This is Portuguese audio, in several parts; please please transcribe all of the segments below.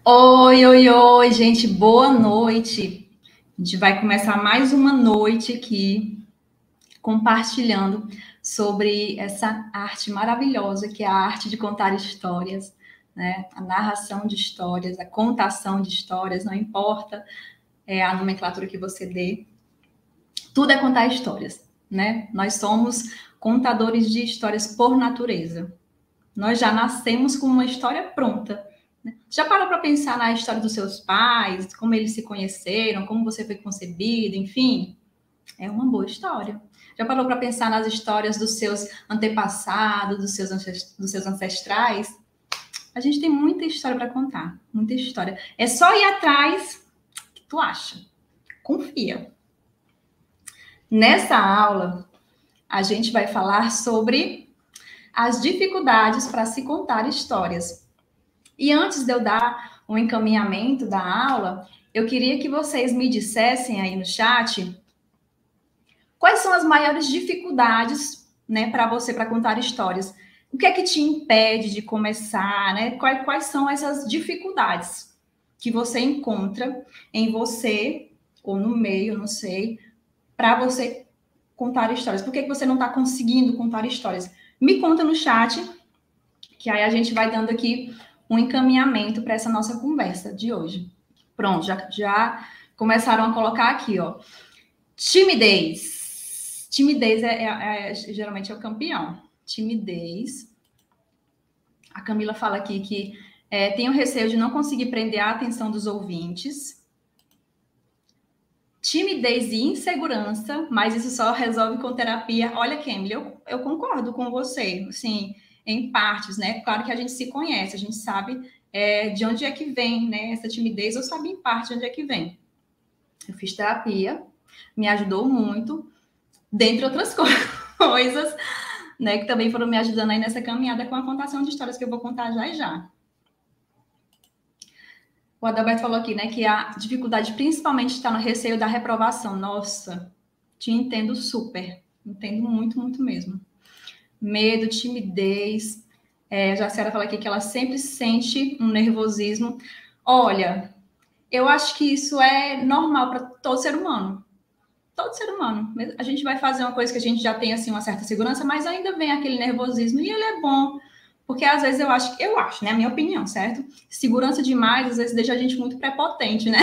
Oi, oi, oi, gente, boa noite. A gente vai começar mais uma noite aqui compartilhando sobre essa arte maravilhosa que é a arte de contar histórias, né? A narração de histórias, a contação de histórias, não importa a nomenclatura que você dê, tudo é contar histórias, né? Nós somos contadores de histórias por natureza. Nós já nascemos com uma história pronta. Já parou para pensar na história dos seus pais, como eles se conheceram, como você foi concebido, enfim? É uma boa história. Já parou para pensar nas histórias dos seus antepassados, dos seus ancestrais? A gente tem muita história para contar, muita história. É só ir atrás que tu acha. Confia. Nessa aula, a gente vai falar sobre as dificuldades para se contar histórias. E antes de eu dar um encaminhamento da aula, eu queria que vocês me dissessem aí no chat quais são as maiores dificuldades, né, para você para contar histórias. O que é que te impede de começar, né? Quais são essas dificuldades que você encontra em você ou no meio, não sei, para você contar histórias? Por que você não está conseguindo contar histórias? Me conta no chat, que aí a gente vai dando aqui um encaminhamento para essa nossa conversa de hoje. Pronto, já começaram a colocar aqui, ó. Timidez. Timidez geralmente é o campeão. Timidez. A Camila fala aqui que tem o receio de não conseguir prender a atenção dos ouvintes. Timidez e insegurança, mas isso só resolve com terapia. Olha, Camila, eu concordo com você, assim, em partes, né? Claro que a gente se conhece, a gente sabe de onde é que vem, né? Essa timidez, eu sabia em parte de onde é que vem. Eu fiz terapia, me ajudou muito, dentre outras coisas, né? Que também foram me ajudando aí nessa caminhada com a contação de histórias que eu vou contar já e já. O Adalberto falou aqui, né, que a dificuldade principalmente está no receio da reprovação. Nossa, te entendo super. Entendo muito, muito mesmo. Medo, timidez. A Jaciara fala aqui que ela sempre sente um nervosismo. Olha, eu acho que isso é normal para todo ser humano. Todo ser humano. A gente vai fazer uma coisa que a gente já tem, assim, uma certa segurança, mas ainda vem aquele nervosismo. E ele é bom. Porque às vezes eu acho, né? A minha opinião, certo? Segurança demais, às vezes deixa a gente muito prepotente, né?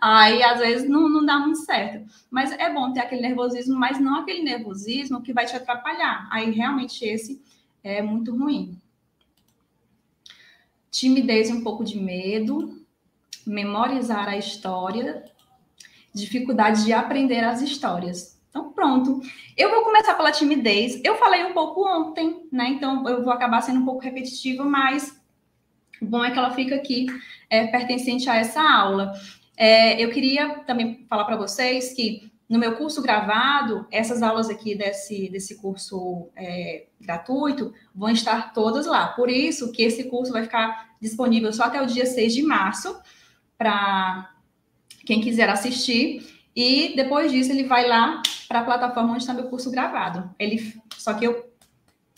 Aí às vezes não dá muito certo. Mas é bom ter aquele nervosismo, mas não aquele nervosismo que vai te atrapalhar. Aí realmente esse é muito ruim. Timidez e um pouco de medo, memorizar a história, dificuldade de aprender as histórias. Então, pronto. Eu vou começar pela timidez. Eu falei um pouco ontem, né? Então, eu vou acabar sendo um pouco repetitiva, mas o bom é que ela fica aqui pertencente a essa aula. Eu queria também falar para vocês que no meu curso gravado, essas aulas aqui desse curso gratuito vão estar todas lá. Por isso que esse curso vai ficar disponível só até o dia 6 de março, para quem quiser assistir. E depois disso, ele vai lá para a plataforma onde está meu curso gravado. Só que eu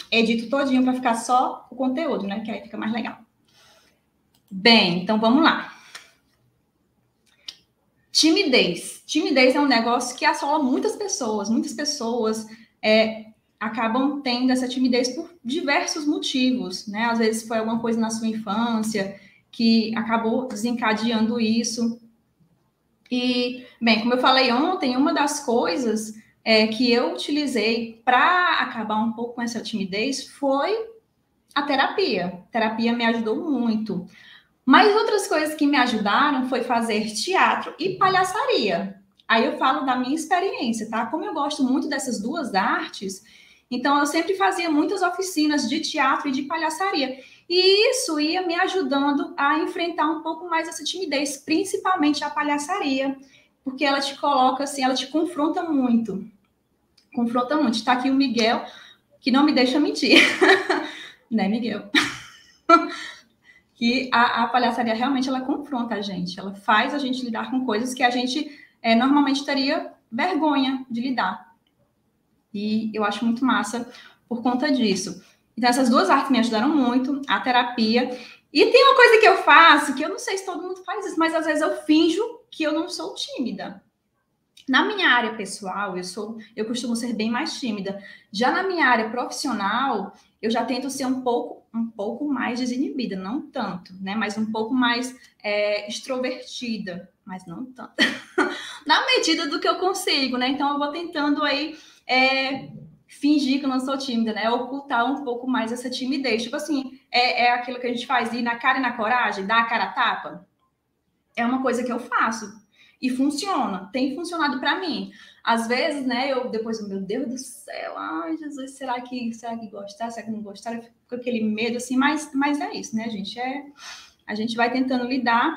edito todinho para ficar só o conteúdo, né? Que aí fica mais legal. Bem, então vamos lá. Timidez. Timidez é um negócio que assola muitas pessoas. Muitas pessoas acabam tendo essa timidez por diversos motivos, né? Às vezes foi alguma coisa na sua infância que acabou desencadeando isso. E, bem, como eu falei ontem, uma das coisas que eu utilizei para acabar um pouco com essa timidez foi a terapia. A terapia me ajudou muito. Mas outras coisas que me ajudaram foi fazer teatro e palhaçaria. Aí eu falo da minha experiência, tá? Como eu gosto muito dessas duas artes, então eu sempre fazia muitas oficinas de teatro e de palhaçaria. E isso ia me ajudando a enfrentar um pouco mais essa timidez, principalmente a palhaçaria, porque ela te coloca assim, ela te confronta muito. Confronta muito. Está aqui o Miguel, que não me deixa mentir. Né, Miguel? Que a palhaçaria realmente ela confronta a gente, ela faz a gente lidar com coisas que a gente normalmente teria vergonha de lidar. E eu acho muito massa por conta disso. Então, essas duas artes me ajudaram muito, a terapia. E tem uma coisa que eu faço, que eu não sei se todo mundo faz isso, mas às vezes eu finjo que eu não sou tímida. Na minha área pessoal, eu costumo ser bem mais tímida. Já na minha área profissional, eu já tento ser um pouco mais desinibida, não tanto, né? Mas um pouco mais extrovertida, mas não tanto. Na medida do que eu consigo, né? Então eu vou tentando aí fingir que eu não sou tímida, né? Ocultar um pouco mais essa timidez. Tipo assim, é aquilo que a gente faz, ir na cara e na coragem, dar a cara a tapa. É uma coisa que eu faço. E funciona, tem funcionado para mim. Às vezes, né, eu depois, meu Deus do céu, ai, Jesus, será que gostar, será que não gostar? Eu fico com aquele medo, assim, mas é isso, né, gente? A gente vai tentando lidar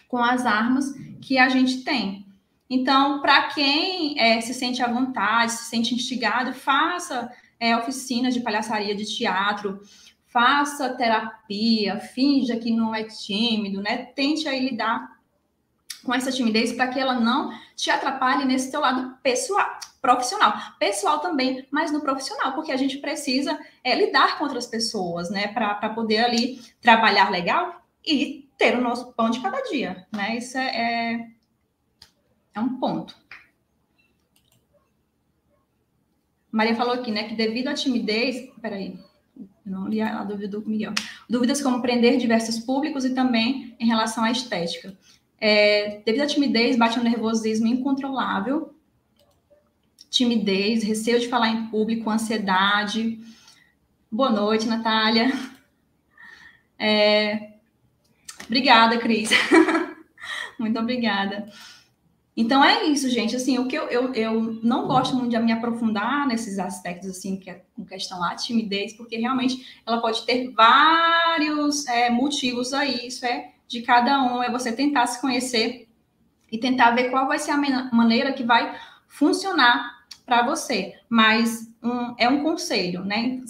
com as armas que a gente tem. Então, para quem se sente à vontade, se sente instigado, faça oficinas de palhaçaria de teatro, faça terapia, finja que não é tímido, né? Tente aí lidar com essa timidez para que ela não te atrapalhe nesse teu lado pessoal, profissional. Pessoal também, mas no profissional, porque a gente precisa lidar com outras pessoas, né? Para poder ali trabalhar legal e ter o nosso pão de cada dia, né? Isso é um ponto. Maria falou aqui, né, que devido à timidez... Peraí, não li a dúvida do Miguel. Dúvidas como prender diversos públicos e também em relação à estética. Devido à timidez, bate um nervosismo incontrolável, timidez, receio de falar em público, ansiedade. Boa noite, Natália. Obrigada, Cris. Muito obrigada. Então é isso, gente. Assim, o que eu não gosto muito de me aprofundar nesses aspectos, assim, que é com questão à timidez, porque realmente ela pode ter vários motivos aí. Isso de cada um, é você tentar se conhecer e tentar ver qual vai ser a maneira que vai funcionar para você. Mas é um conselho, né?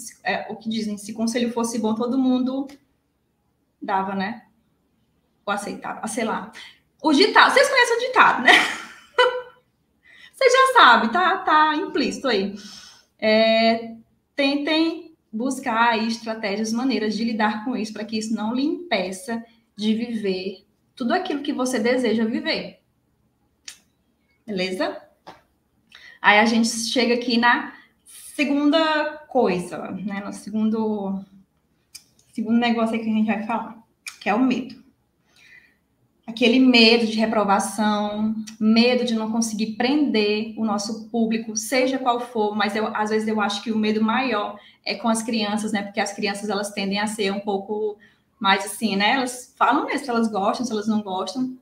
O que dizem, se conselho fosse bom, todo mundo dava, né? Ou aceitava, sei lá. O ditado, vocês conhecem o ditado, né? Você já sabe, tá implícito aí. Tentem buscar aí estratégias, maneiras de lidar com isso, para que isso não lhe impeça de viver tudo aquilo que você deseja viver. Beleza? Aí a gente chega aqui na segunda coisa, né? No segundo negócio aí que a gente vai falar, que é o medo. Aquele medo de reprovação, medo de não conseguir prender o nosso público, seja qual for, mas às vezes eu acho que o medo maior é com as crianças, né? Porque as crianças, elas tendem a ser um pouco mais assim, né? Elas falam mesmo se elas gostam, se elas não gostam,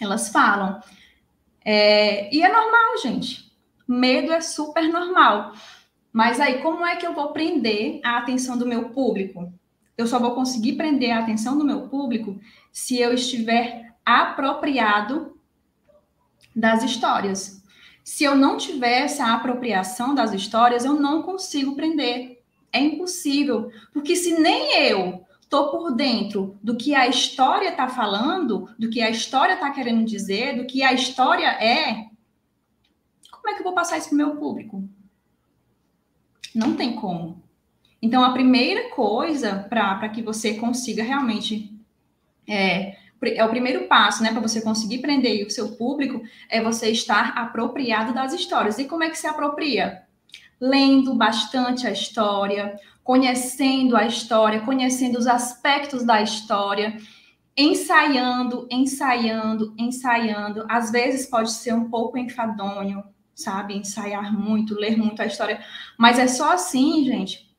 elas falam. E é normal, gente. Medo é super normal. Mas aí, como é que eu vou prender a atenção do meu público? Eu só vou conseguir prender a atenção do meu público se eu estiver apropriado das histórias. Se eu não tiver essa apropriação das histórias, eu não consigo prender. É impossível. Porque se nem eu estou por dentro do que a história está falando, do que a história está querendo dizer, do que a história é, como é que eu vou passar isso para o meu público? Não tem como. Então, a primeira coisa para que você consiga realmente... É o primeiro passo, né, para você conseguir prender o seu público, é você estar apropriado das histórias. E como é que se apropria? Lendo bastante a história, conhecendo a história, conhecendo os aspectos da história, ensaiando. Às vezes pode ser um pouco enfadonho, sabe? Ensaiar muito, ler muito a história. Mas é só assim, gente,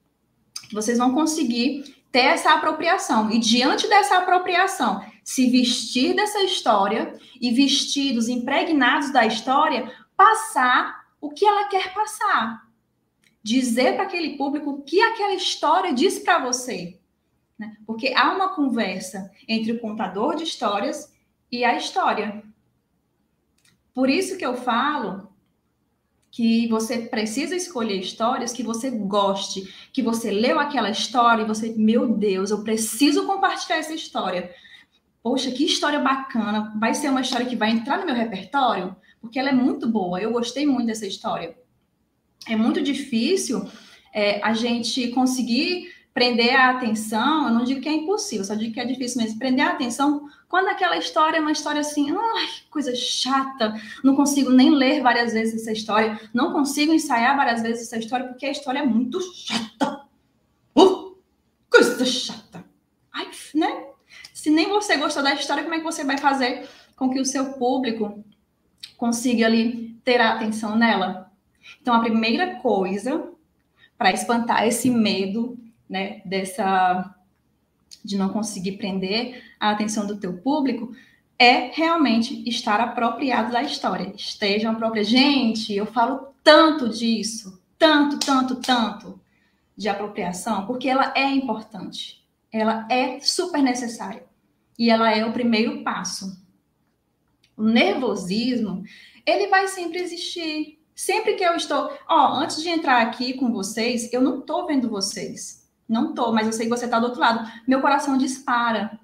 que vocês vão conseguir ter essa apropriação. E diante dessa apropriação, se vestir dessa história e vestidos impregnados da história, passar o que ela quer passar. Dizer para aquele público o que aquela história diz para você. Né? Porque há uma conversa entre o contador de histórias e a história. Por isso que eu falo que você precisa escolher histórias que você goste, que você leu aquela história e você, meu Deus, eu preciso compartilhar essa história. Poxa, que história bacana. Vai ser uma história que vai entrar no meu repertório? Porque ela é muito boa, eu gostei muito dessa história. É muito difícil a gente conseguir prender a atenção, eu não digo que é impossível, só digo que é difícil mesmo. Prender a atenção quando aquela história é uma história assim, ai, que coisa chata, não consigo nem ler várias vezes essa história, não consigo ensaiar várias vezes essa história, porque a história é muito chata. Coisa chata. Ai, né? Se nem você gostou da história, como é que você vai fazer com que o seu público consiga ali ter a atenção nela? Então, a primeira coisa para espantar esse medo, né, de não conseguir prender a atenção do teu público, é realmente estar apropriado da história. Estejam apropriados. Gente, eu falo tanto disso, tanto de apropriação, porque ela é importante. Ela é super necessária. E ela é o primeiro passo. O nervosismo, ele vai sempre existir. Sempre que eu estou... antes de entrar aqui com vocês, eu não estou vendo vocês. Não estou, mas eu sei que você está do outro lado. Meu coração dispara.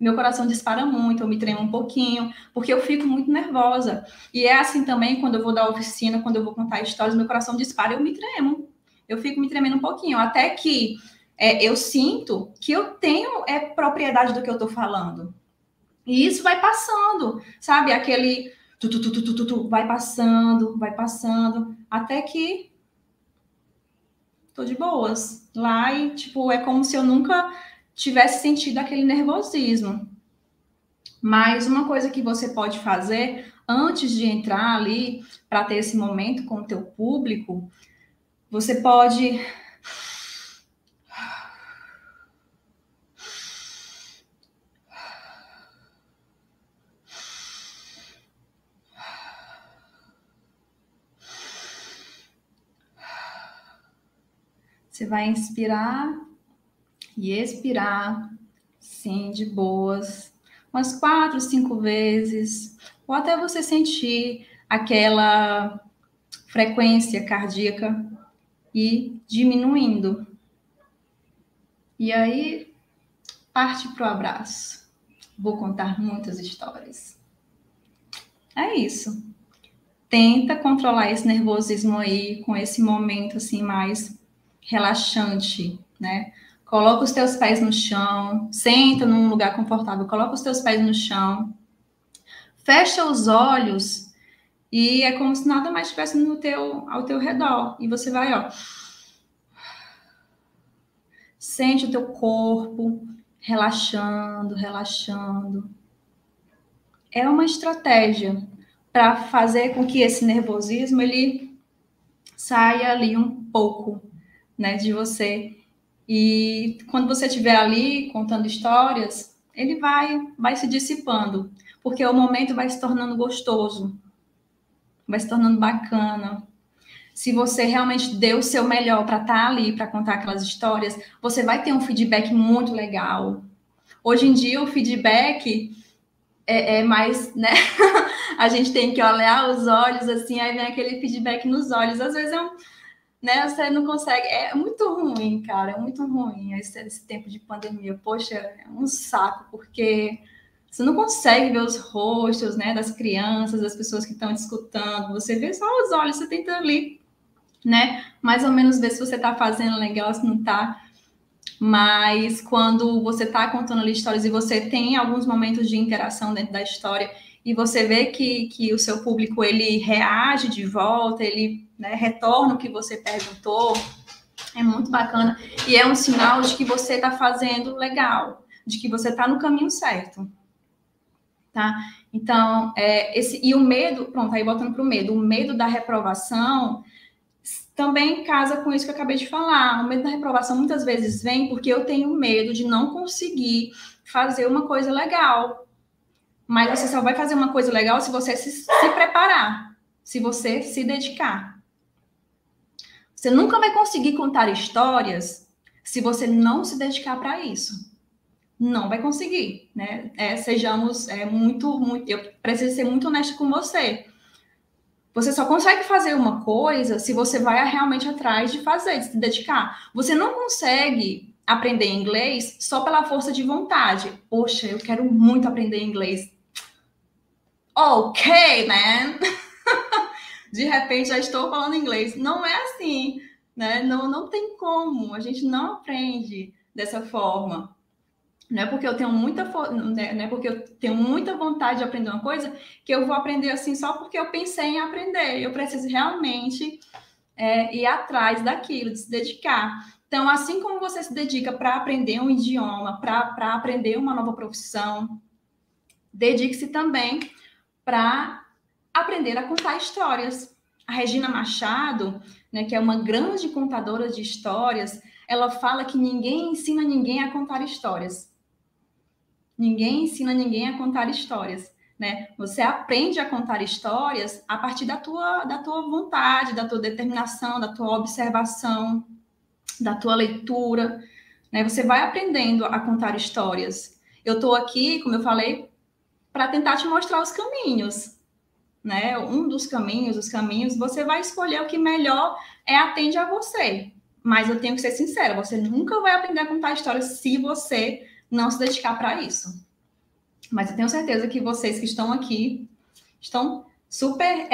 Meu coração dispara muito, eu me tremo um pouquinho, porque eu fico muito nervosa. E é assim também quando eu vou dar oficina, quando eu vou contar histórias, meu coração dispara, eu me tremo. Eu fico me tremendo um pouquinho, até que eu sinto que eu tenho propriedade do que eu estou falando. E isso vai passando, sabe? Aquele vai passando, até que tô de boas. Lá e, tipo, é como se eu nunca tivesse sentido aquele nervosismo. Mas uma coisa que você pode fazer antes de entrar ali para ter esse momento com o teu público, você pode você vai inspirar e expirar, sim, de boas, umas 4, 5 vezes, ou até você sentir aquela frequência cardíaca e diminuindo. E aí, parte para o abraço. Vou contar muitas histórias. É isso. Tenta controlar esse nervosismo aí com esse momento assim mais relaxante, né? Coloca os teus pés no chão, senta num lugar confortável, coloca os teus pés no chão, fecha os olhos e é como se nada mais estivesse ao teu redor. E você vai, sente o teu corpo relaxando. É uma estratégia para fazer com que esse nervosismo ele saia ali um pouco, né, de você. E quando você estiver ali contando histórias, ele vai se dissipando, porque o momento vai se tornando gostoso, vai se tornando bacana. Se você realmente deu o seu melhor para estar ali, para contar aquelas histórias, você vai ter um feedback muito legal. Hoje em dia, o feedback é mais, né? A gente tem que olhar os olhos, assim, aí vem aquele feedback nos olhos. Às vezes né, você não consegue. É muito ruim, cara, é muito ruim esse tempo de pandemia. Poxa, é um saco, porque você não consegue ver os rostos, né, das crianças, das pessoas que estão te escutando. Você vê só os olhos, você tenta ali, né, mais ou menos ver se você está fazendo legal, se não está. Mas quando você está contando ali histórias e você tem alguns momentos de interação dentro da história e você vê que o seu público ele reage de volta, ele, né, retorna o que você perguntou, é muito bacana. E é um sinal de que você está fazendo legal, de que você está no caminho certo. Tá? Então, e o medo, pronto, aí voltando para o medo da reprovação também casa com isso que eu acabei de falar. O medo da reprovação muitas vezes vem porque eu tenho medo de não conseguir fazer uma coisa legal. Mas você só vai fazer uma coisa legal se você se preparar, se você se dedicar. Você nunca vai conseguir contar histórias se você não se dedicar para isso. Não vai conseguir, né? Sejamos muito... Eu preciso ser muito honesta com você. Você só consegue fazer uma coisa se você vai realmente atrás de fazer, de se dedicar. Você não consegue aprender inglês só pela força de vontade. Poxa, eu quero muito aprender inglês. Ok, man. De repente já estou falando inglês. Não é assim. né? Não tem como, a gente não aprende dessa forma. Não é porque eu tenho não é porque eu tenho muita vontade de aprender uma coisa que eu vou aprender assim só porque eu pensei em aprender. Eu preciso realmente ir atrás daquilo, de se dedicar. Então, assim como você se dedica para aprender um idioma, para aprender uma nova profissão, dedique-se também para aprender a contar histórias. A Regina Machado, né, que é uma grande contadora de histórias, ela fala que ninguém ensina ninguém a contar histórias. Ninguém ensina ninguém a contar histórias, né? Você aprende a contar histórias a partir da tua vontade, da tua determinação, da tua observação, da tua leitura, né? Você vai aprendendo a contar histórias. Eu estou aqui, como eu falei, para tentar te mostrar os caminhos, né? Um dos caminhos, os caminhos, você vai escolher o que melhor atende a você. Mas eu tenho que ser sincera, você nunca vai aprender a contar histórias se você não se dedicar para isso. Mas eu tenho certeza que vocês que estão aqui estão super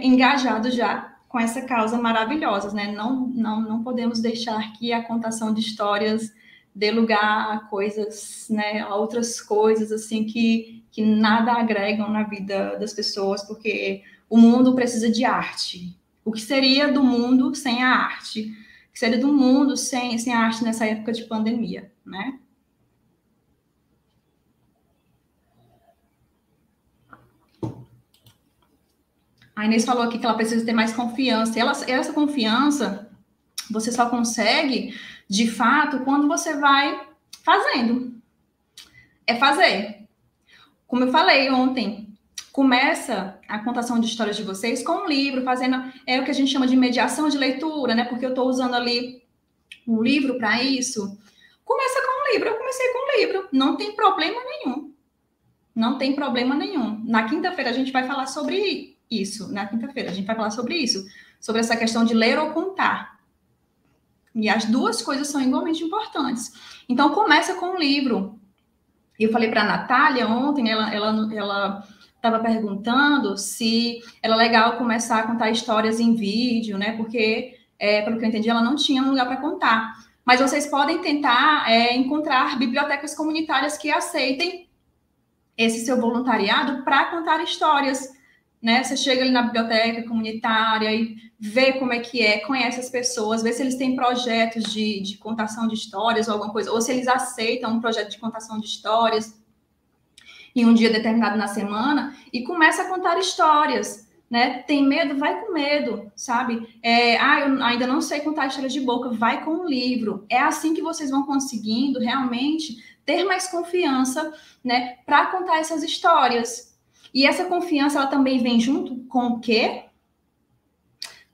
engajados já com essa causa maravilhosa, né? Não podemos deixar que a contação de histórias dê lugar a coisas, né? A outras coisas assim que nada agregam na vida das pessoas, porque o mundo precisa de arte. O que seria do mundo sem a arte? O que seria do mundo sem a arte nessa época de pandemia, né? A Inês falou aqui que ela precisa ter mais confiança. E essa confiança você só consegue, de fato, quando você vai fazendo. É fazer. Como eu falei ontem, começa a contação de histórias de vocês com um livro, fazendo o que a gente chama de mediação de leitura, né? Porque eu estou usando ali um livro para isso. Começa com um livro. Eu comecei com um livro. Não tem problema nenhum. Não tem problema nenhum. Na quinta-feira a gente vai falar sobre isso. Na quinta-feira a gente vai falar sobre isso. Sobre essa questão de ler ou contar. E as duas coisas são igualmente importantes. Então, começa com um livro. Eu falei para a Natália ontem, ela estava perguntando se era legal começar a contar histórias em vídeo, né? Porque, pelo que eu entendi, ela não tinha um lugar para contar. Mas vocês podem tentar encontrar bibliotecas comunitárias que aceitem esse seu voluntariado para contar histórias, né? Você chega ali na biblioteca comunitária e vê como é que conhece as pessoas, vê se eles têm projetos de contação de histórias ou alguma coisa, ou se eles aceitam um projeto de contação de histórias em um dia determinado na semana e começa a contar histórias, né? Tem medo? Vai com medo, sabe? Eu ainda não sei contar história de boca, vai com um livro. É assim que vocês vão conseguindo realmente ter mais confiança, né, para contar essas histórias. E essa confiança, ela também vem junto com o quê?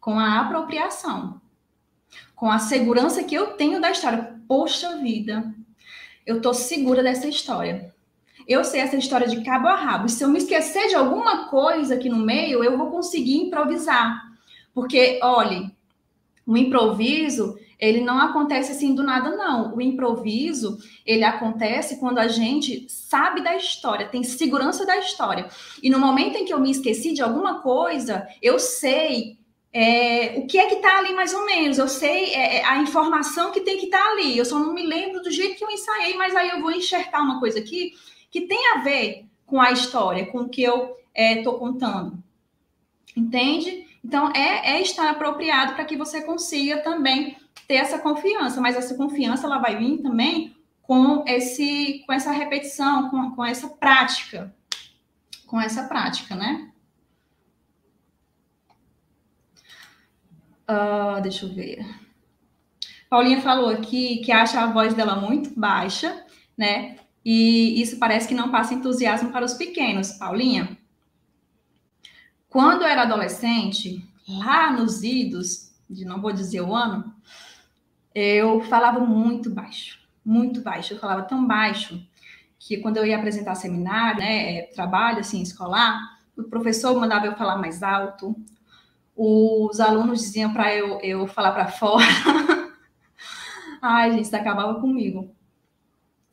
Com a apropriação. Com a segurança que eu tenho da história. Poxa vida, eu tô segura dessa história. Eu sei essa história de cabo a rabo. E se eu me esquecer de alguma coisa aqui no meio, eu vou conseguir improvisar. Porque, olhe, o improviso, ele não acontece assim do nada, não. O improviso, ele acontece quando a gente sabe da história, tem segurança da história. E no momento em que eu me esqueci de alguma coisa, eu sei o que é que está ali mais ou menos. Eu sei a informação que tem que estar ali. Eu só não me lembro do jeito que eu ensaiei, mas aí eu vou enxertar uma coisa aqui que tem a ver com a história, com o que eu estou contando. Entende? Então, estar apropriado para que você consiga também ter essa confiança, mas essa confiança ela vai vir também com essa repetição, com essa prática. Com essa prática, né? Deixa eu ver. Paulinha falou aqui que acha a voz dela muito baixa, né? E isso parece que não passa entusiasmo para os pequenos. Paulinha, quando eu era adolescente, lá nos idos, não vou dizer o ano, eu falava muito baixo, muito baixo. Eu falava tão baixo que quando eu ia apresentar seminário, né, trabalho assim, escolar, o professor mandava eu falar mais alto, os alunos diziam para eu falar para fora. Ai, gente, isso acabava comigo.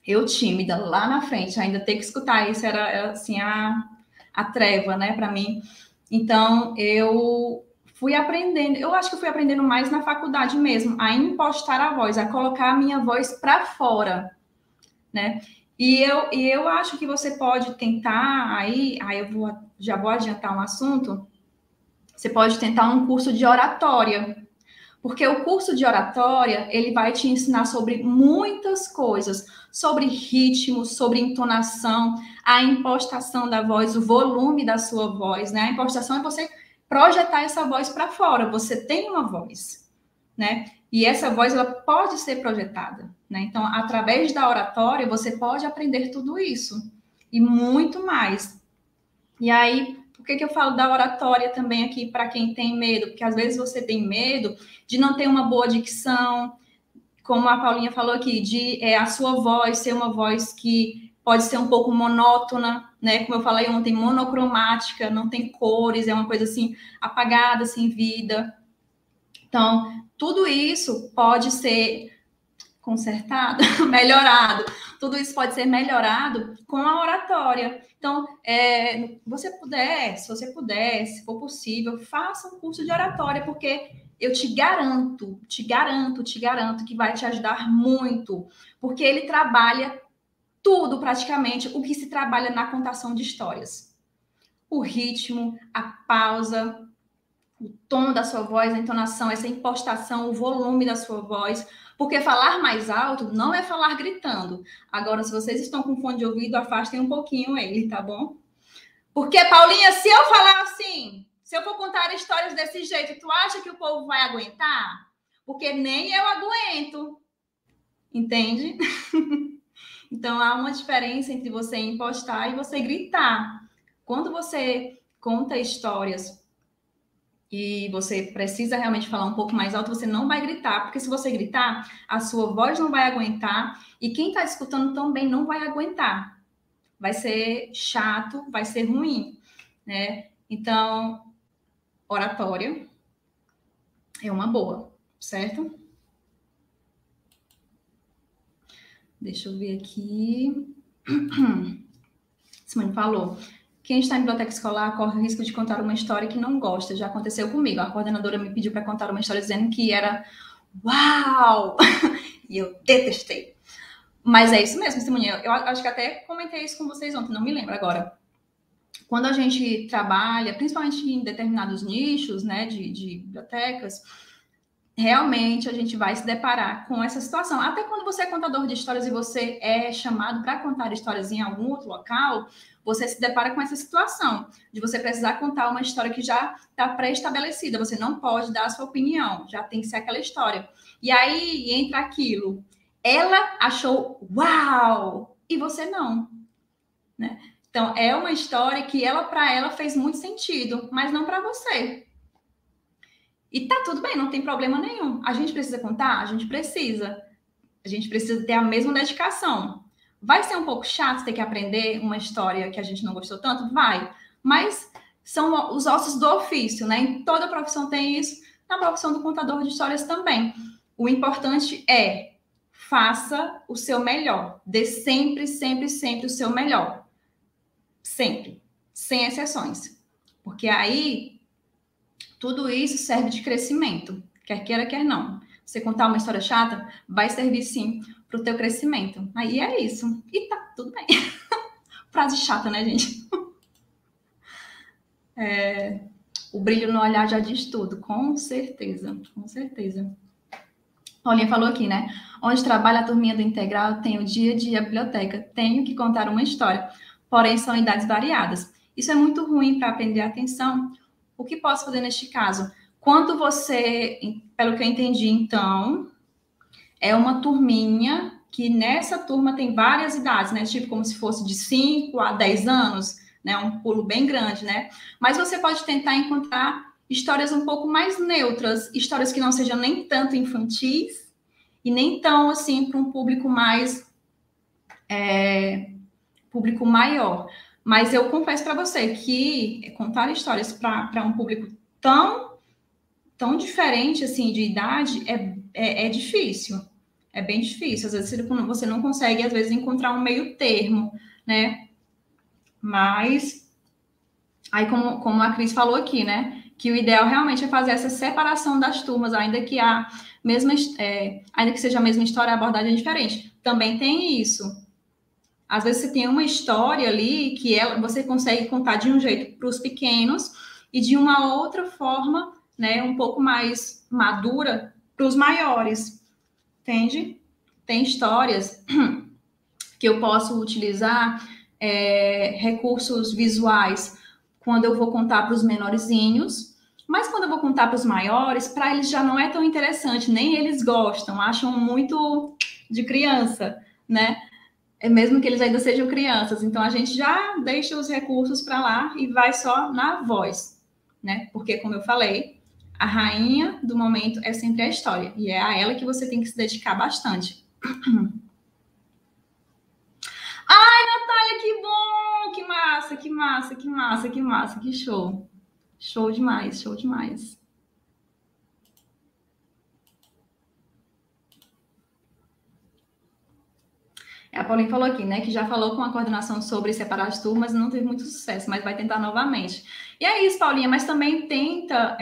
Eu tímida, lá na frente, ainda ter que escutar isso era assim, a treva, né, para mim. Então, eu fui aprendendo, eu acho que eu fui aprendendo mais na faculdade mesmo, a impostar a voz, a colocar a minha voz para fora, né? E eu acho que você pode tentar, aí já vou adiantar um assunto, você pode tentar um curso de oratória, porque o curso de oratória, ele vai te ensinar sobre muitas coisas, sobre ritmo, sobre entonação, a impostação da voz, o volume da sua voz, né? A impostação é você projetar essa voz para fora. Você tem uma voz, né? E essa voz ela pode ser projetada, né? Então, através da oratória, você pode aprender tudo isso e muito mais. E aí, por que eu falo da oratória também aqui para quem tem medo? Porque às vezes você tem medo de não ter uma boa dicção, como a Paulinha falou aqui, de a sua voz ser uma voz que pode ser um pouco monótona, né? Como eu falei ontem, monocromática, não tem cores, é uma coisa assim apagada, sem vida. Então, tudo isso pode ser consertado, melhorado. Tudo isso pode ser melhorado com a oratória. Então, se você puder, se for possível, faça um curso de oratória, porque eu te garanto que vai te ajudar muito, porque ele trabalha tudo praticamente o que se trabalha na contação de histórias. O ritmo, a pausa, o tom da sua voz, a entonação, essa impostação, o volume da sua voz, porque falar mais alto não é falar gritando. Agora, se vocês estão com fone de ouvido, afastem um pouquinho ele, tá bom? Porque, Paulinha, se eu falar assim, se eu for contar histórias desse jeito, tu acha que o povo vai aguentar? Porque nem eu aguento, entende? Então, há uma diferença entre você impostar e você gritar. Quando você conta histórias e você precisa realmente falar um pouco mais alto, você não vai gritar, porque se você gritar, a sua voz não vai aguentar e quem está escutando também não vai aguentar. Vai ser chato, vai ser ruim, né? Então, oratória é uma boa, certo? Deixa eu ver aqui. Simone falou. Quem está em biblioteca escolar corre o risco de contar uma história que não gosta. Já aconteceu comigo. A coordenadora me pediu para contar uma história dizendo que era uau! E eu detestei. Mas é isso mesmo, Simone. Eu acho que até comentei isso com vocês ontem, não me lembro agora. Quando a gente trabalha, principalmente em determinados nichos, né, de bibliotecas, realmente a gente vai se deparar com essa situação. Até quando você é contador de histórias e você é chamado para contar histórias em algum outro local, você se depara com essa situação de você precisar contar uma história que já está pré-estabelecida. Você não pode dar a sua opinião, já tem que ser aquela história. E aí entra aquilo. Ela achou uau! E você não, né? Então, é uma história que para ela fez muito sentido, mas não para você. E tá tudo bem, não tem problema nenhum. A gente precisa contar? A gente precisa. A gente precisa ter a mesma dedicação. Vai ser um pouco chato ter que aprender uma história que a gente não gostou tanto? Vai. Mas são os ossos do ofício, né? Em toda profissão tem isso. Na profissão do contador de histórias também. O importante é faça o seu melhor. Dê sempre, sempre, sempre o seu melhor. Sempre. Sem exceções. Porque aí tudo isso serve de crescimento. Quer queira, quer não. Você contar uma história chata, vai servir sim para o teu crescimento. Aí é isso. E tá tudo bem. Frase chata, né, gente? O brilho no olhar já diz tudo, com certeza, com certeza. Paulinha falou aqui, né? Onde trabalha a turminha do integral, tem o dia a dia biblioteca. Tenho que contar uma história, porém são idades variadas. Isso é muito ruim para aprender a atenção. O que posso fazer neste caso? Quando você, pelo que eu entendi, então, é uma turminha que nessa turma tem várias idades, né? Tipo como se fosse de 5 a 10 anos, né? Um pulo bem grande, né? Mas você pode tentar encontrar histórias um pouco mais neutras, histórias que não sejam nem tanto infantis e nem tão, assim, para um público mais... público maior. Mas eu confesso para você que contar histórias para um público tão diferente, assim, de idade é difícil. É bem difícil. Às vezes você não consegue, às vezes, encontrar um meio termo, né? Mas, aí como a Cris falou aqui, né? que o ideal realmente é fazer essa separação das turmas, ainda que a mesma, ainda que seja a mesma história, a abordagem é diferente. Também tem isso. Às vezes você tem uma história ali que você consegue contar de um jeito para os pequenos e de uma outra forma, né, um pouco mais madura para os maiores, entende? Tem histórias que eu posso utilizar recursos visuais quando eu vou contar para os menorzinhos, mas quando eu vou contar para os maiores, para eles já não é tão interessante, nem eles gostam, acham muito de criança, né? Mesmo que eles ainda sejam crianças. Então, a gente já deixa os recursos para lá e vai só na voz, né? Porque, como eu falei, a rainha do momento é sempre a história. E é a ela que você tem que se dedicar bastante. Ai, Natália, que bom! Que massa, que massa, que massa, que massa, que show. Show demais, show demais. A Paulinha falou aqui, né, que já falou com a coordenação sobre separar as turmas e não teve muito sucesso, mas vai tentar novamente. E é isso, Paulinha, mas também tenta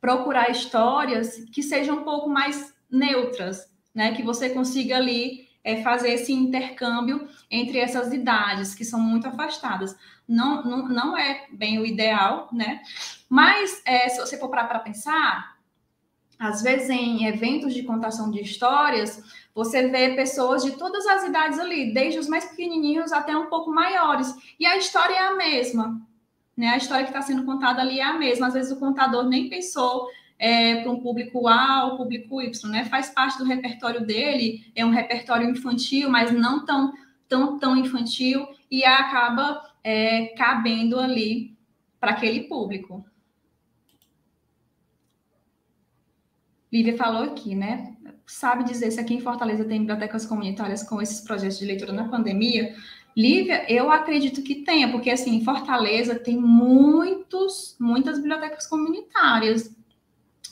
procurar histórias que sejam um pouco mais neutras, né, que você consiga ali fazer esse intercâmbio entre essas idades que são muito afastadas. Não é bem o ideal, né? Mas se você for parar para pensar, às vezes em eventos de contação de histórias, você vê pessoas de todas as idades ali, desde os mais pequenininhos até um pouco maiores, e a história é a mesma, né? A história que está sendo contada ali é a mesma. Às vezes o contador nem pensou para um público A ou público Y, né? Faz parte do repertório dele, é um repertório infantil, mas não tão infantil, e acaba cabendo ali para aquele público. Lívia falou aqui, né? Sabe dizer se aqui em Fortaleza tem bibliotecas comunitárias com esses projetos de leitura na pandemia? Lívia, eu acredito que tenha, porque assim, em Fortaleza tem muitas bibliotecas comunitárias.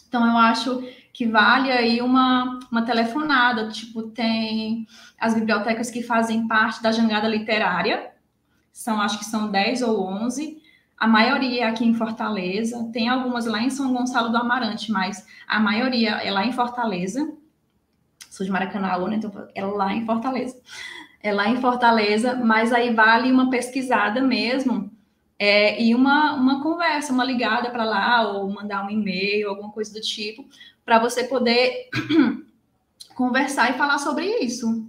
Então, eu acho que vale aí uma telefonada. Tipo, tem as bibliotecas que fazem parte da Jangada Literária, acho que são 10 ou 11. A maioria é aqui em Fortaleza. Tem algumas lá em São Gonçalo do Amarante, mas a maioria é lá em Fortaleza. Sou de Maracanaú, né? Então, é lá em Fortaleza. É lá em Fortaleza, mas aí vale uma pesquisada mesmo e uma conversa, uma ligada para lá, ou mandar um e-mail, alguma coisa do tipo, para você poder conversar e falar sobre isso,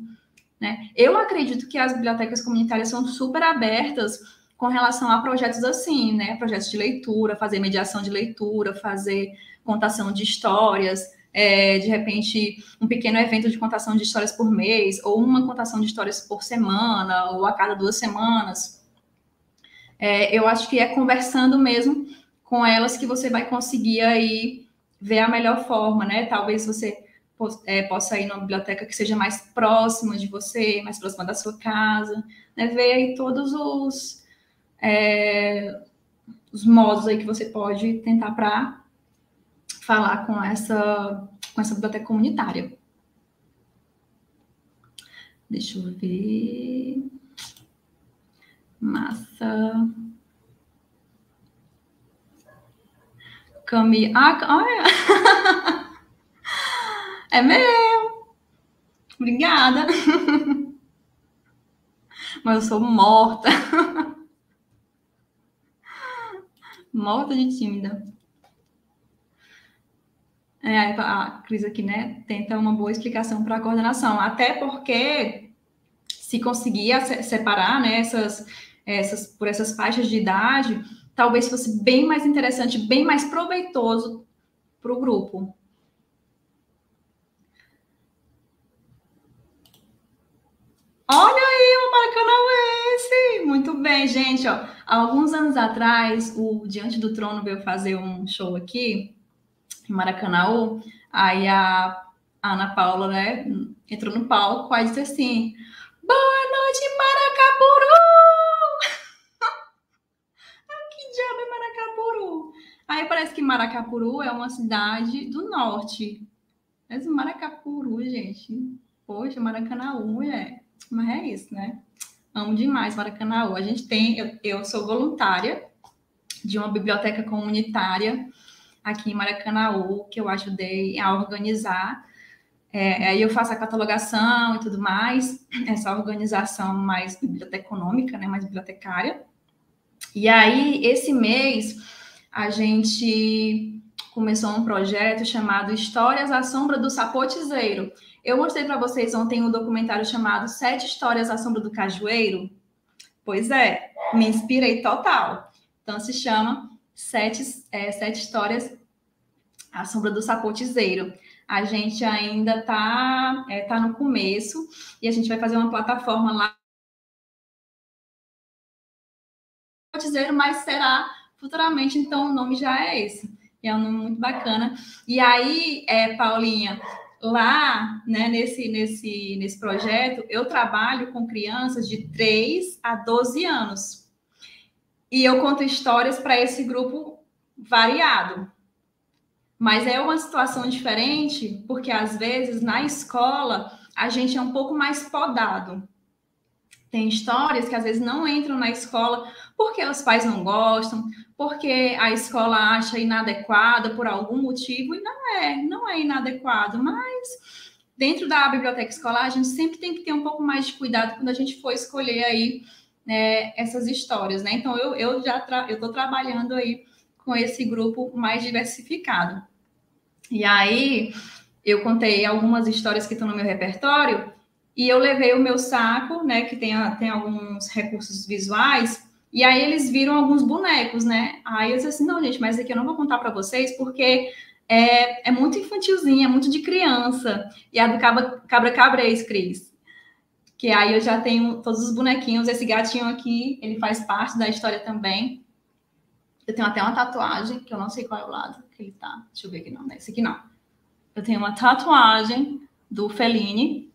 né? Eu acredito que as bibliotecas comunitárias são super abertas com relação a projetos assim, né? Projetos de leitura, fazer mediação de leitura, fazer contação de histórias, de repente, um pequeno evento de contação de histórias por mês, ou uma contação de histórias por semana, ou a cada 2 semanas. Eu acho que é conversando mesmo com elas que você vai conseguir aí ver a melhor forma, né? Talvez você possa ir numa biblioteca que seja mais próxima de você, mais próxima da sua casa, né? Ver aí todos os modos aí que você pode tentar para falar com essa biblioteca comunitária. Deixa eu ver. Massa. Camille. Olha. É mesmo. Obrigada. Mas eu sou morta. Morta de tímida. A Cris aqui, né, tenta uma boa explicação para a coordenação. Até porque, se conseguir separar, né, por essas faixas de idade, talvez fosse bem mais interessante, bem mais proveitoso para o grupo. Olha aí o Maracanauense! Muito bem, gente. Ó, há alguns anos atrás, o Diante do Trono veio fazer um show aqui em Maracanaú. Aí a Ana Paula, né, entrou no palco e disse assim: Boa noite, Maracapuru! Que diabo é Maracapuru? Aí parece que Maracapuru é uma cidade do norte. Mas Maracapuru, gente. Poxa, Maracanaú, mulher. Mas é isso, né? Amo demais Maracanaú. A gente tem, eu sou voluntária de uma biblioteca comunitária aqui em Maracanaú, que eu ajudei a organizar. Aí eu faço a catalogação e tudo mais, essa organização mais biblioteconômica, né, mais bibliotecária. E aí, esse mês, a gente começou um projeto chamado Histórias à Sombra do Sapotizeiro. Eu mostrei para vocês ontem um documentário chamado 7 Histórias à Sombra do Cajueiro. Pois é, me inspirei total. Então, se chama 7 Histórias à Sombra do Sapotizeiro. A gente ainda tá no começo e a gente vai fazer uma plataforma lá, mas será futuramente, então o nome já é esse. E é um nome muito bacana. E aí, Paulinha, lá, né, nesse projeto, eu trabalho com crianças de 3 a 12 anos. E eu conto histórias para esse grupo variado. Mas é uma situação diferente, porque às vezes na escola a gente é um pouco mais podado. Tem histórias que às vezes não entram na escola porque os pais não gostam, porque a escola acha inadequada por algum motivo, e não é inadequado, mas dentro da biblioteca escolar a gente sempre tem que ter um pouco mais de cuidado quando a gente for escolher aí, né, essas histórias, né? Então eu estou trabalhando aí com esse grupo mais diversificado. E aí eu contei algumas histórias que estão no meu repertório e eu levei o meu saco, né, que tem alguns recursos visuais, e aí eles viram alguns bonecos, né? Aí eu disse assim, não, gente, mas aqui eu não vou contar para vocês porque é muito infantilzinho, é muito de criança. E a do Cabra-Cabrês, Cris. Que aí eu já tenho todos os bonequinhos. Esse gatinho aqui, ele faz parte da história também. Eu tenho até uma tatuagem, que eu não sei qual é o lado que ele tá. Deixa eu ver aqui, não, esse aqui não. Eu tenho uma tatuagem do Fellini,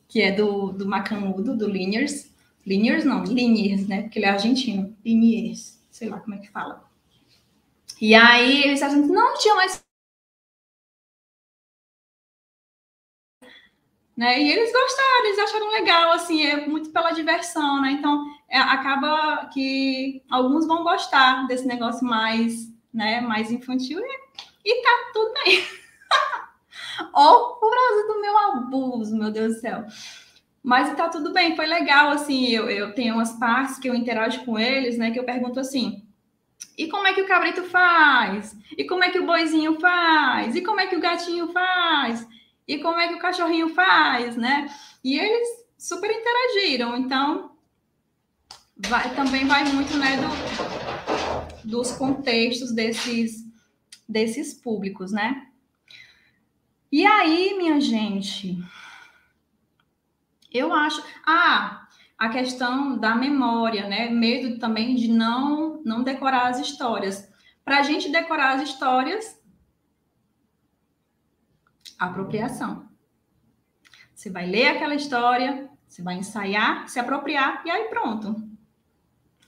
que é do Macanudo, do Liniers. Liniers, né? Porque ele é argentino. Liniers, sei lá como é que fala. E aí eles acham, não tinha mais. Né? E eles gostaram, eles acharam legal, assim, é muito pela diversão, né? Então, acaba que alguns vão gostar desse negócio mais, né, mais infantil e tá tudo bem. Ou por causa do meu abuso, meu Deus do céu. Mas tá tudo bem, foi legal, assim, eu tenho umas partes que eu interajo com eles, né, que eu pergunto assim, e como é que o cabrito faz? E como é que o boizinho faz? E como é que o gatinho faz? E como é que o cachorrinho faz, né? E eles super interagiram, então também vai muito, né, dos contextos desses públicos, né? E aí, minha gente, eu acho... a questão da memória, né? Medo também de não decorar as histórias. Para a gente decorar as histórias, apropriação. Você vai ler aquela história, você vai ensaiar, se apropriar e aí pronto.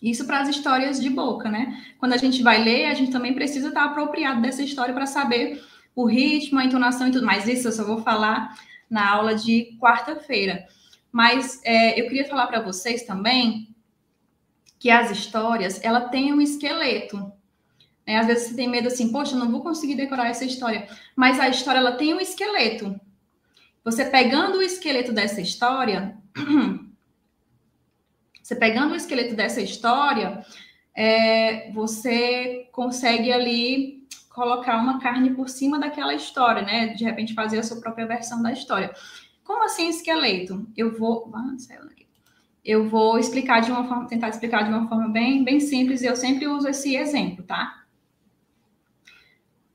Isso para as histórias de boca, né? Quando a gente vai ler, a gente também precisa estar apropriado dessa história para saber o ritmo, a entonação e tudo mais. Isso eu só vou falar na aula de quarta-feira. Mas eu queria falar para vocês também que as histórias, ela tem um esqueleto. Às vezes você tem medo assim, poxa, eu não vou conseguir decorar essa história. Mas a história, ela tem um esqueleto. Você pegando o esqueleto dessa história, você consegue ali colocar uma carne por cima daquela história, né? De repente fazer a sua própria versão da história. Como assim esqueleto? Eu vou explicar de uma forma, tentar explicar de uma forma bem, bem simples, e eu sempre uso esse exemplo, tá?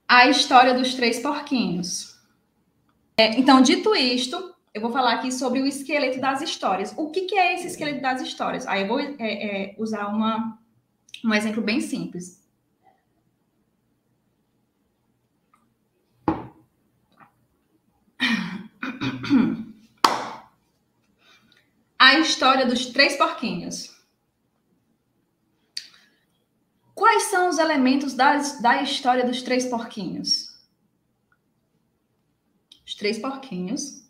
A história dos 3 porquinhos. Então, dito isto, eu vou falar aqui sobre o esqueleto das histórias. O que é esse esqueleto das histórias? Aí eu vou usar um exemplo bem simples. A história dos 3 porquinhos. Quais são os elementos da história dos 3 porquinhos? Os 3 porquinhos.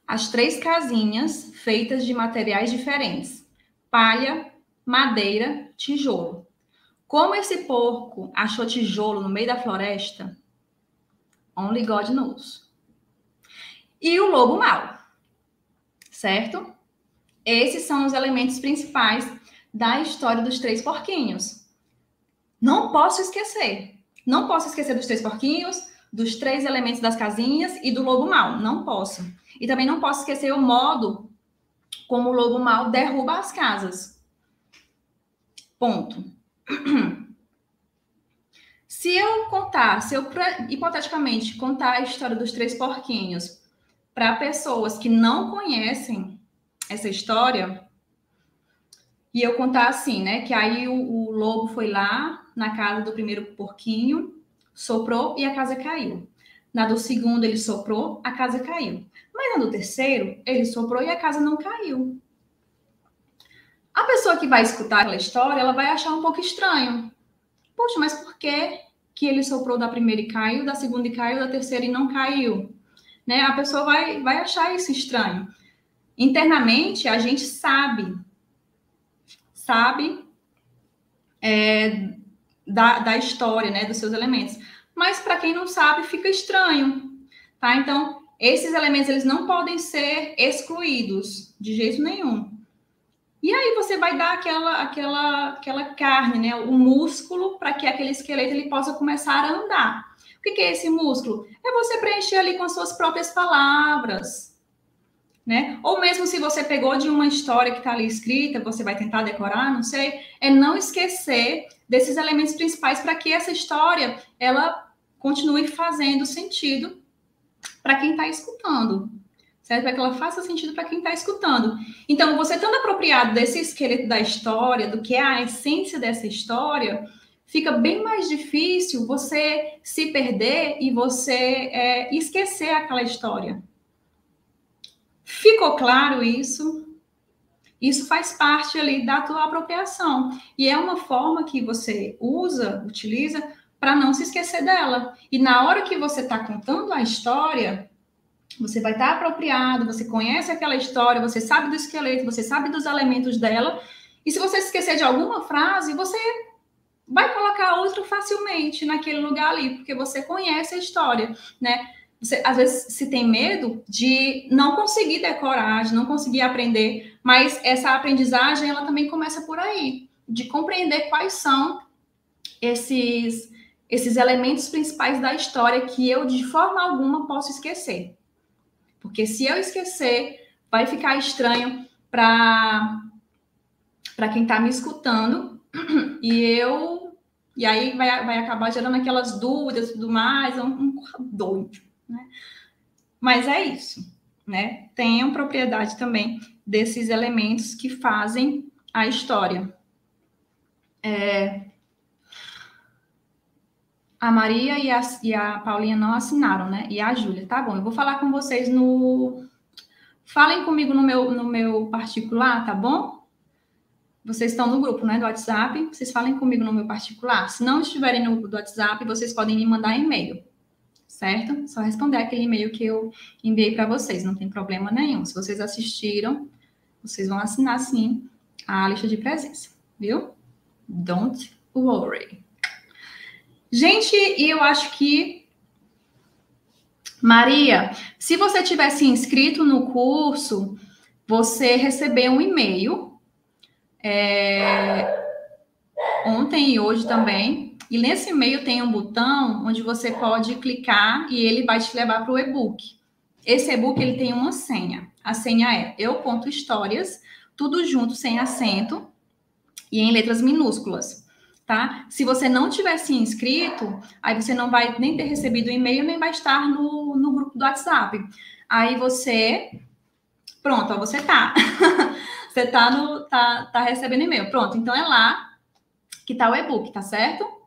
As 3 casinhas feitas de materiais diferentes: palha, madeira, tijolo. Como esse porco achou tijolo no meio da floresta? Only God knows. E o lobo mau, certo? Esses são os elementos principais da história dos três porquinhos. Não posso esquecer. Não posso esquecer dos três porquinhos, dos três elementos das casinhas e do lobo mau. Não posso. E também não posso esquecer o modo como o lobo mau derruba as casas. Ponto. Se eu hipoteticamente contar a história dos três porquinhos para pessoas que não conhecem essa história, e eu contar assim, né, que aí o lobo foi lá na casa do primeiro porquinho, soprou e a casa caiu. Na do segundo ele soprou, a casa caiu. Mas na do terceiro, ele soprou e a casa não caiu. A pessoa que vai escutar aquela história, ela vai achar um pouco estranho. Poxa, mas por que ele soprou da primeira e caiu, da segunda e caiu, da terceira e não caiu? Né? A pessoa vai achar isso estranho. Internamente, a gente sabe da história, né, dos seus elementos. Mas para quem não sabe, fica estranho, tá? Então, esses elementos, eles não podem ser excluídos de jeito nenhum. E aí você vai dar aquela carne, né, o músculo, para que aquele esqueleto ele possa começar a andar. O que é esse músculo? É você preencher ali com as suas próprias palavras, né? Ou mesmo se você pegou de uma história que está ali escrita, você vai tentar decorar, não sei, é não esquecer desses elementos principais para que essa história ela continue fazendo sentido para quem está escutando, certo? Para que ela faça sentido para quem está escutando. Então, você estando apropriado desse esqueleto da história, do que é a essência dessa história, fica bem mais difícil você se perder e você esquecer aquela história. Ficou claro isso? Isso faz parte ali da tua apropriação. E é uma forma que você utiliza para não se esquecer dela. E na hora que você está contando a história, você vai estar apropriado, você conhece aquela história, você sabe do esqueleto, você sabe dos elementos dela. E se você se esquecer de alguma frase, você vai colocar outra facilmente naquele lugar ali, porque você conhece a história, né? Você, às vezes, se tem medo de não conseguir decorar, de não conseguir aprender, mas essa aprendizagem, ela também começa por aí, de compreender quais são esses elementos principais da história que eu, de forma alguma, posso esquecer. Porque se eu esquecer, vai ficar estranho para quem está me escutando, e aí vai acabar gerando aquelas dúvidas e tudo mais, um doido. Né? Mas é isso, né? Tenham propriedade também desses elementos que fazem a história. A Maria e a Paulinha não assinaram, né? E a Júlia, tá bom. Eu vou falar com vocês Falem comigo no meu particular, tá bom? Vocês estão no grupo, né, do WhatsApp. Vocês falem comigo no meu particular. Se não estiverem no grupo do WhatsApp, vocês podem me mandar e-mail. Certo? Só responder aquele e-mail que eu enviei para vocês, não tem problema nenhum. Se vocês assistiram, vocês vão assinar, sim, a lista de presença, viu? Don't worry. Gente, e eu acho que... Maria, se você tivesse inscrito no curso, você recebeu um e-mail, ontem e hoje também, e nesse e-mail tem um botão onde você pode clicar e ele vai te levar para o e-book. Esse e-book ele tem uma senha. A senha é eu.histórias, tudo junto, sem acento e em letras minúsculas, tá? Se você não tivesse inscrito, aí você não vai nem ter recebido o e-mail, nem vai estar no grupo do WhatsApp. Aí você... Pronto, ó, você tá. Você tá recebendo e-mail. Pronto, então é lá que tá o e-book, tá certo?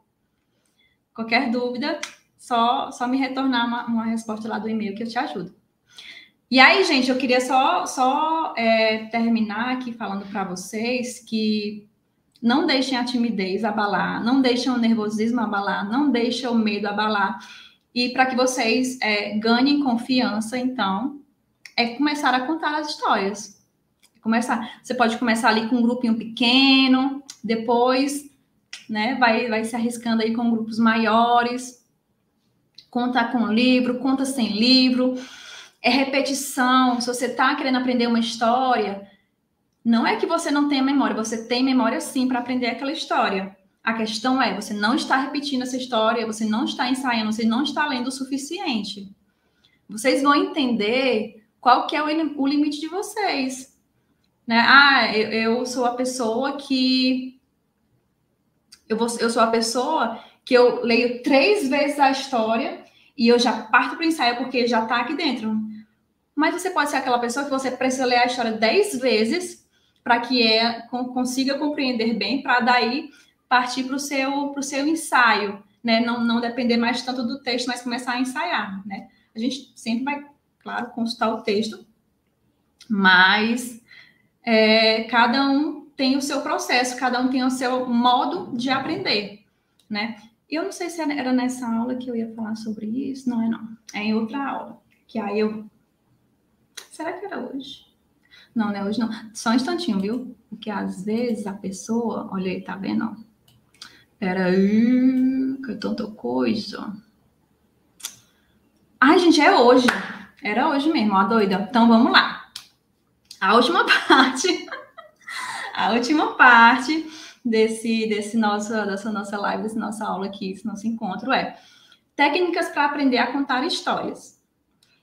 Qualquer dúvida, só me retornar uma resposta lá do e-mail que eu te ajudo. E aí, gente, eu queria só terminar aqui falando para vocês que não deixem a timidez abalar, não deixem o nervosismo abalar, não deixem o medo abalar. E para que vocês ganhem confiança, então, é começar a contar as histórias. Você pode começar ali com um grupinho pequeno, depois, né, vai se arriscando aí com grupos maiores, conta com livro, conta sem livro, é repetição. Se você está querendo aprender uma história, não é que você não tenha memória, você tem memória sim para aprender aquela história. A questão é, você não está repetindo essa história, você não está ensaiando, você não está lendo o suficiente. Vocês vão entender qual que é o limite de vocês. Né? Eu sou a pessoa que... Eu sou a pessoa que eu leio 3 vezes a história e eu já parto para o ensaio porque já está aqui dentro. Mas você pode ser aquela pessoa que você precisa ler a história 10 vezes para que consiga compreender bem, para daí partir para o seu ensaio, né? Não depender mais tanto do texto, mas começar a ensaiar, né? A gente sempre vai, claro, consultar o texto, mas cada um tem o seu processo, cada um tem o seu modo de aprender, né? Eu não sei se era nessa aula que eu ia falar sobre isso, não é não. É em outra aula, que aí eu... Será que era hoje? Não, não é hoje não. Só um instantinho, viu? Porque às vezes a pessoa... Olha aí, tá vendo? Peraí, que é tanta coisa. Ai, gente, é hoje. Era hoje mesmo, ó, doida. Então, vamos lá. A última parte... A última parte dessa nossa live, dessa nossa aula aqui, desse nosso encontro é técnicas para aprender a contar histórias.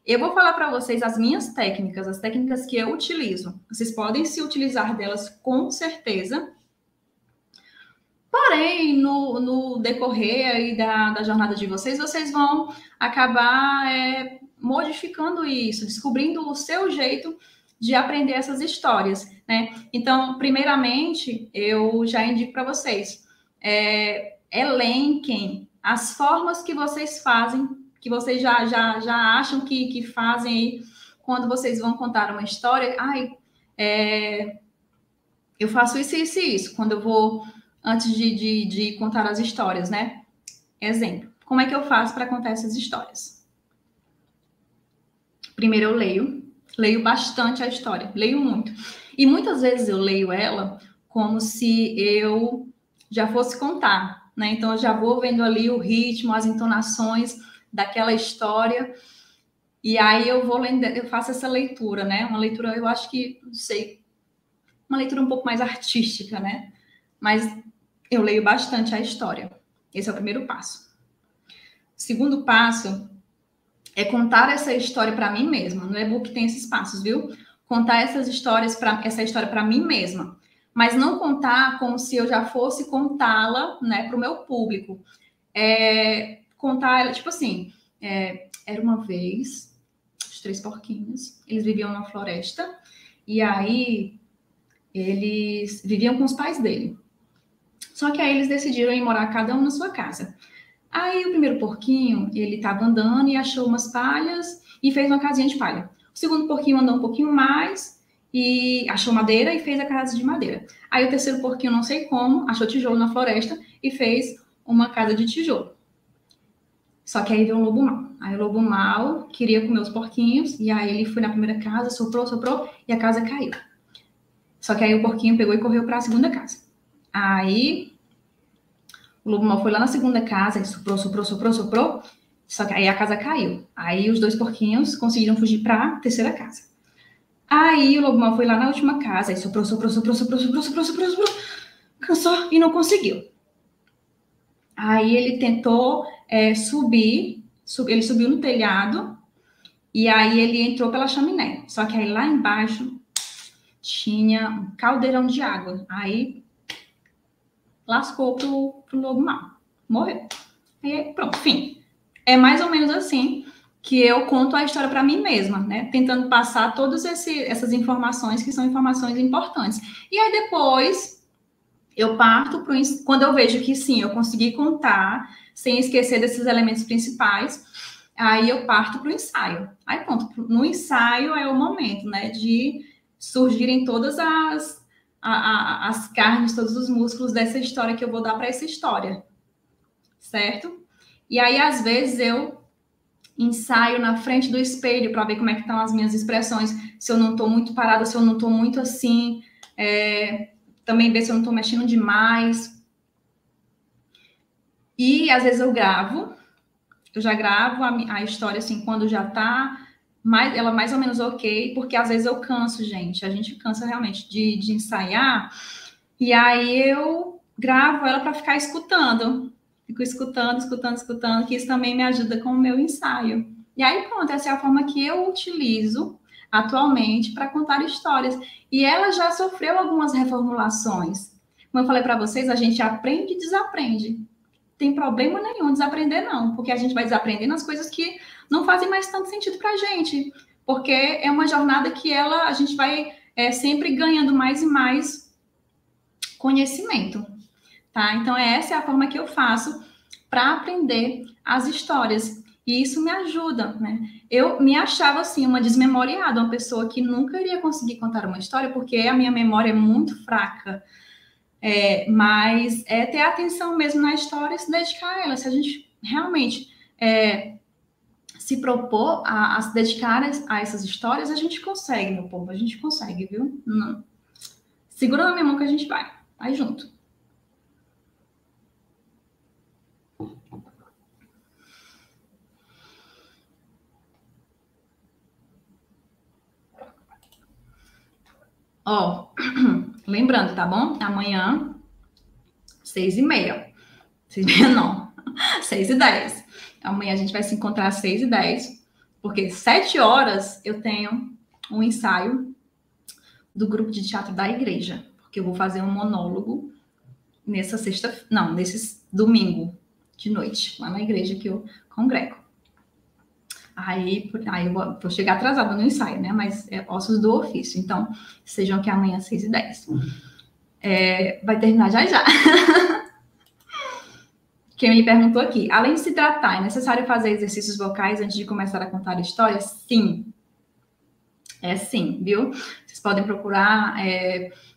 Eu vou falar para vocês as minhas técnicas, as técnicas que eu utilizo. Vocês podem se utilizar delas com certeza. Porém, no decorrer aí da jornada de vocês vão acabar modificando isso, descobrindo o seu jeito de aprender essas histórias, né? Então, primeiramente, eu já indico para vocês, elenquem as formas que vocês fazem, que vocês já acham que fazem aí, quando vocês vão contar uma história. Eu faço isso, isso e isso, quando eu vou, antes de contar as histórias, né? Exemplo, como é que eu faço para contar essas histórias? Primeiro eu leio bastante a história, leio muito. E muitas vezes eu leio ela como se eu já fosse contar, né? Então eu já vou vendo ali o ritmo, as entonações daquela história, e aí eu vou lendo, eu faço essa leitura, né? Uma leitura, eu acho que, não sei, uma leitura um pouco mais artística, né? Mas eu leio bastante a história. Esse é o primeiro passo. O segundo passo é contar essa história para mim mesma. No e-book tem esses passos, viu? Contar essa história para mim mesma. Mas não contar como se eu já fosse contá-la, né, para o meu público. Contar ela, tipo assim, era uma vez, os 3 porquinhos, eles viviam na floresta, e aí eles viviam com os pais dele. Só que aí eles decidiram ir morar cada um na sua casa. Aí o primeiro porquinho, ele estava andando e achou umas palhas e fez uma casinha de palha. O segundo porquinho andou um pouquinho mais e achou madeira e fez a casa de madeira. Aí o terceiro porquinho, não sei como, achou tijolo na floresta e fez uma casa de tijolo. Só que aí veio um lobo mau. Aí o lobo mau queria comer os porquinhos e aí ele foi na primeira casa, soprou e a casa caiu. Só que aí o porquinho pegou e correu para a segunda casa. Aí o lobo mau foi lá na segunda casa, ele soprou, só que aí a casa caiu. Aí os 2 porquinhos conseguiram fugir para a terceira casa. Aí o lobo mau foi lá na última casa, e soprou, cansou e não conseguiu. Aí ele tentou subir, ele subiu no telhado, e aí ele entrou pela chaminé. Só que aí lá embaixo tinha um caldeirão de água. Aí lascou pro lobo mau. Morreu. Aí pronto, fim. É mais ou menos assim que eu conto a história para mim mesma, né? Tentando passar todas essas informações que são informações importantes. E aí depois eu parto quando eu vejo que sim, eu consegui contar sem esquecer desses elementos principais, aí eu parto para o ensaio. Aí pronto, no ensaio é o momento, né, de surgirem todas as carnes, todos os músculos dessa história que eu vou dar para essa história, certo? E aí, às vezes, eu ensaio na frente do espelho para ver como é que estão as minhas expressões, se eu não estou muito parada, se eu não estou muito assim, também ver se eu não estou mexendo demais. E às vezes eu já gravo a história assim, quando já tá ela mais ou menos ok, porque às vezes eu canso, gente, a gente cansa realmente de ensaiar, e aí eu gravo ela para ficar escutando, fico escutando, que isso também me ajuda com o meu ensaio. E aí, pronto, essa é a forma que eu utilizo atualmente para contar histórias. E ela já sofreu algumas reformulações. Como eu falei para vocês, a gente aprende e desaprende. Tem problema nenhum desaprender, não, porque a gente vai desaprendendo as coisas que não fazem mais tanto sentido para a gente, porque é uma jornada que a gente vai sempre ganhando mais e mais conhecimento, tá? Então, essa é a forma que eu faço para aprender as histórias. E isso me ajuda, né? Eu me achava, assim, uma desmemoriada, uma pessoa que nunca iria conseguir contar uma história, porque a minha memória é muito fraca. Mas é ter atenção mesmo na história e se dedicar a ela. Se a gente realmente se propor a se dedicar a essas histórias, a gente consegue, meu povo, a gente consegue, viu? Não. Segura na minha mão que a gente vai junto. Ó, lembrando, tá bom? Amanhã, 6h30. 6h30 não, 6h10. Amanhã a gente vai se encontrar às 6h10, porque 7h eu tenho um ensaio do grupo de teatro da igreja, porque eu vou fazer um monólogo nesse domingo de noite, lá na igreja que eu congrego. Aí eu vou chegar atrasada no ensaio, né? Mas é ossos do ofício. Então, sejam que amanhã 6h10. Vai terminar já já. Quem me perguntou aqui, além de se tratar, é necessário fazer exercícios vocais antes de começar a contar histórias? Sim. Sim, viu? Vocês podem procurar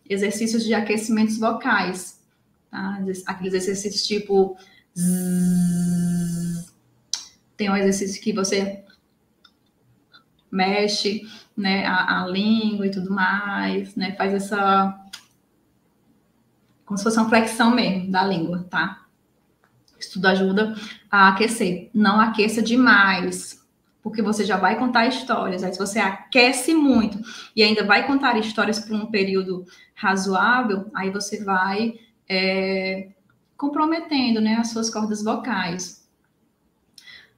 exercícios de aquecimentos vocais, tá? Aqueles exercícios tipo zzz. Tem um exercício que você mexe, né, a língua e tudo mais, né? Faz essa como se fosse uma flexão mesmo da língua, tá? Isso tudo ajuda a aquecer. Não aqueça demais, porque você já vai contar histórias. Aí, se você aquece muito e ainda vai contar histórias por um período razoável, aí você vai comprometendo, né, as suas cordas vocais.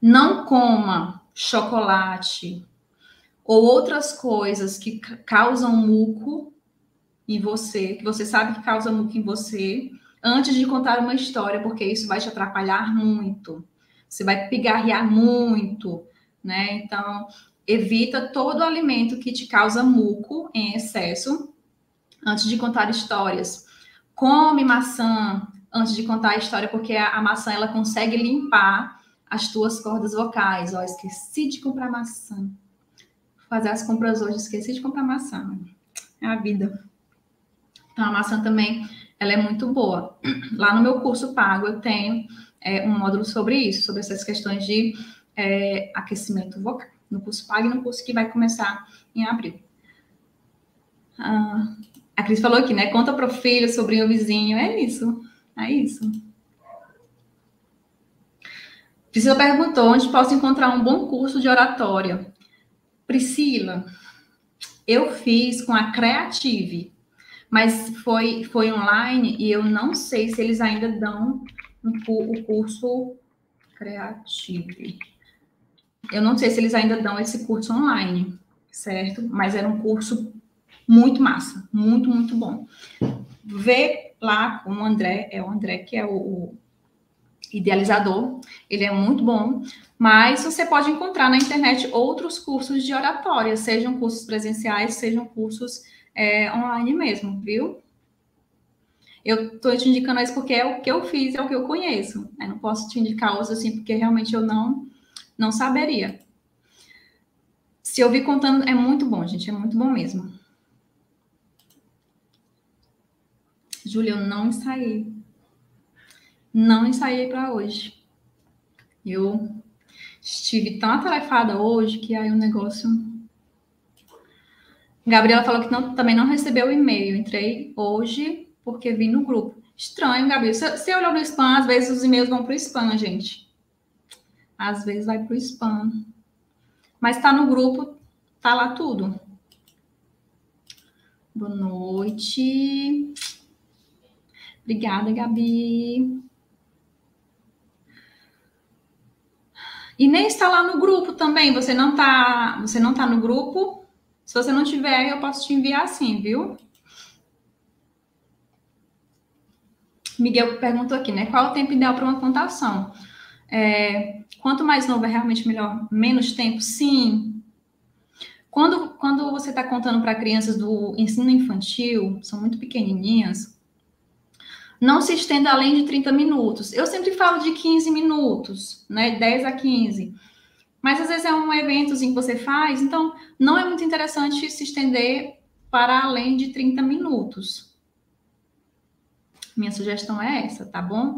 Não coma chocolate ou outras coisas que causam muco em você, que você sabe que causa muco em você, antes de contar uma história, porque isso vai te atrapalhar muito. Você vai pigarrear muito, né? Então, evita todo alimento que te causa muco em excesso antes de contar histórias. Come maçã antes de contar a história, porque a maçã ela consegue limpar as tuas cordas vocais. Ó, esqueci de comprar maçã. Vou fazer as compras hoje, esqueci de comprar maçã. É a vida. Então, a maçã também, ela é muito boa. Lá no meu curso pago, eu tenho um módulo sobre isso, sobre essas questões de aquecimento vocal. No curso pago e no curso que vai começar em abril. A Cris falou aqui, né? Conta para o filho, sobrinho, vizinho. É isso. Priscila perguntou onde posso encontrar um bom curso de oratória. Priscila, eu fiz com a Creative, mas foi online e eu não sei se eles ainda dão o curso Creative. Eu não sei se eles ainda dão esse curso online, certo? Mas era um curso muito massa, muito, muito bom. Vê lá com o André que é o idealizador, ele é muito bom, mas você pode encontrar na internet outros cursos de oratória, sejam cursos presenciais, sejam cursos online mesmo, viu? Eu estou te indicando isso porque é o que eu fiz, é o que eu conheço. Eu não posso te indicar outros assim, porque realmente eu não saberia. Se eu vi contando, é muito bom, gente, é muito bom mesmo. Júlia, eu não ensaiei. Não ensaiei para hoje. Eu Estive tão atarefada hoje que aí o negócio... Gabriela falou que também não recebeu o e-mail. Entrei hoje porque vi no grupo. Estranho, Gabriela. Você olhou no spam, às vezes os e-mails vão para o spam, gente. Às vezes vai para o spam. Mas tá no grupo, tá lá tudo. Boa noite. Obrigada, Gabi. Inês está lá no grupo também. Você não tá no grupo? Se você não tiver, eu posso te enviar sim, viu? Miguel perguntou aqui, né? Qual é o tempo ideal para uma contação? Quanto mais novo é realmente melhor? Menos tempo? Sim. Quando você está contando para crianças do ensino infantil, são muito pequenininhas, não se estenda além de 30 minutos. Eu sempre falo de 15 minutos, né? 10 a 15. Mas às vezes é um eventozinho que você faz, então não é muito interessante se estender para além de 30 minutos. Minha sugestão é essa, tá bom?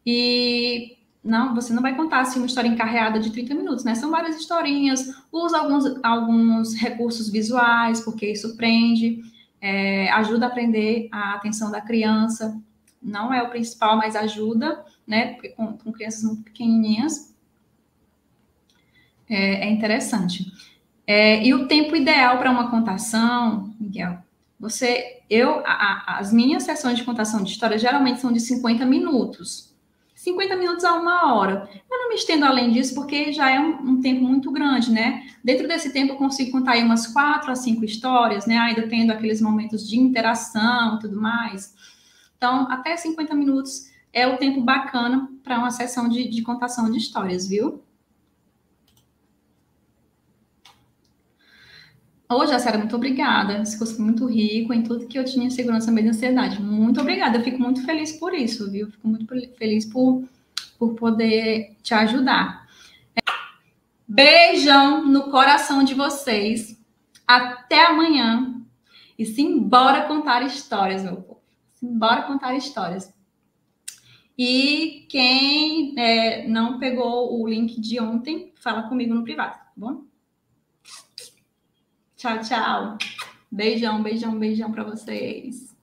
E não, você não vai contar assim uma história encarreada de 30 minutos, né? São várias historinhas, usa alguns recursos visuais, porque isso prende, ajuda a prender a atenção da criança. Não é o principal, mas ajuda, né? Porque com crianças muito pequenininhas é interessante. E o tempo ideal para uma contação, Miguel, as minhas sessões de contação de história geralmente são de 50 minutos. 50 minutos a 1 hora. Eu não me estendo além disso, porque já é um tempo muito grande, né? Dentro desse tempo, eu consigo contar aí umas 4 a 5 histórias, né? Ainda tendo aqueles momentos de interação e tudo mais. Então, até 50 minutos é o tempo bacana para uma sessão de contação de histórias, viu? Ô, Jaciara, muito obrigada. Esse curso foi muito rico em tudo que eu tinha segurança, medo e ansiedade. Muito obrigada. Eu fico muito feliz por isso, viu? Fico muito feliz por poder te ajudar. Beijão no coração de vocês. Até amanhã. E simbora contar histórias, meu povo. Simbora contar histórias. E quem não pegou o link de ontem, fala comigo no privado, tá bom? Tchau, tchau. Beijão, beijão, beijão para vocês.